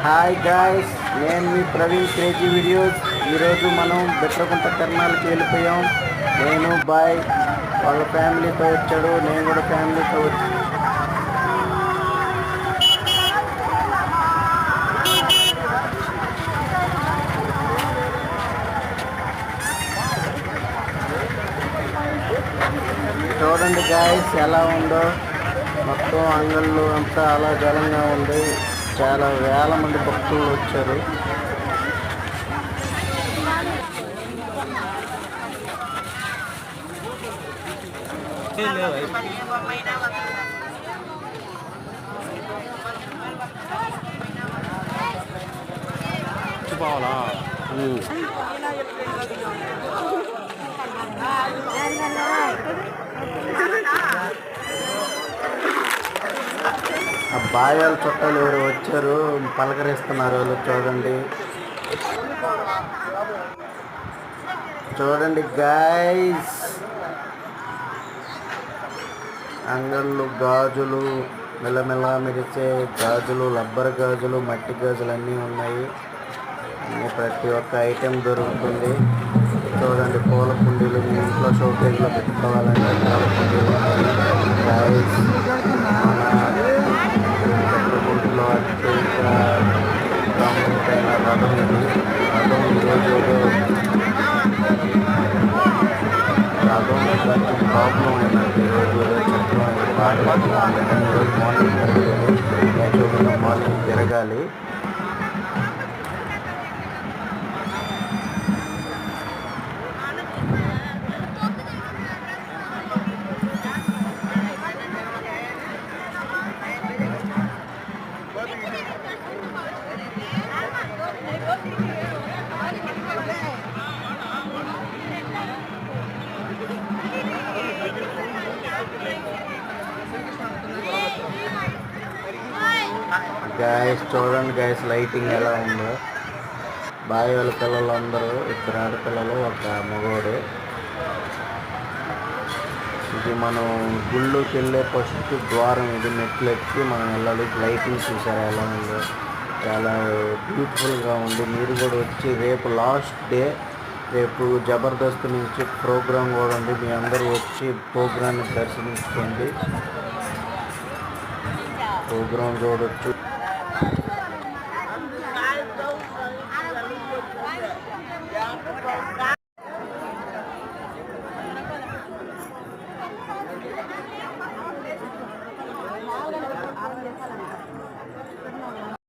Hi guys, నేను మీ Praveen crazy videos. ఈరోజు మనం బిట్రకుంట తిరణాలకి వెళ్ళిపోయాం. నేను బాయ్ వాళ్ళ ఫ్యామిలీతో వచ్చాడు, నేను కూడా ఫ్యామిలీతో వచ్చి చూడండి గాయ్స్ ఎలా ఉందో. మొత్తం అంగళ్ళు అంతా అలా జలంగా ఉంది. చాలా వేల మంది భక్తులు వచ్చారు. ఆ బాయాల చుట్టాలు ఎవరు వచ్చారు, పలకరిస్తున్నారు వాళ్ళు. చూడండి గాయ్స్, అంగళ్ళు గాజులు, మెల్లమెల్ల మెరిసే గాజులు, రబ్బర్ గాజులు, మట్టి గాజులు అన్నీ ఉన్నాయి. అన్నీ ప్రతి ఒక్క ఐటెం దొరుకుతుంది. చూడండి, పూల కుండీలు మీ ఇంట్లో షోకేజ్లో పెట్టుకోవాలంటే పూల కుండీలు ఉన్నాయి గాయ్స్. పెట్టుకుంటులో అత్యంత ప్రాముఖ్యమైన రథం ఇది. రథం ఈరోజు రథం కొంచెం ప్రాబ్లం అయినట్టు ఈరోజు చక్రం బాగా ఈరోజు మార్నింగ్ యాక్చువల్గా మార్నింగ్ తిరగాలి. గాయస్ చూడండి గాయస్, లైటింగ్ ఎలా ఉందో. బాయ్ వాళ్ళ పిల్లలు అందరూ, ఇద్దరు ఆడపిల్లలు, ఒక మగవాడు. ఇది మనం గుళ్ళోకి వెళ్ళే ఫస్ట్ ద్వారం. ఇది మెట్లు ఎక్కి మనం వెళ్ళాలి. లైటింగ్ చూసారా ఎలా ఉందో, చాలా బ్యూటిఫుల్గా ఉంది. మీరు కూడా వచ్చి, రేపు లాస్ట్ డే, రేపు జబర్దస్త్ నుంచి ప్రోగ్రాం కూడా ఉంది. మీ అందరూ వచ్చి ప్రోగ్రాన్ని దర్శించుకోండి, ప్రోగ్రాం చూడొచ్చు.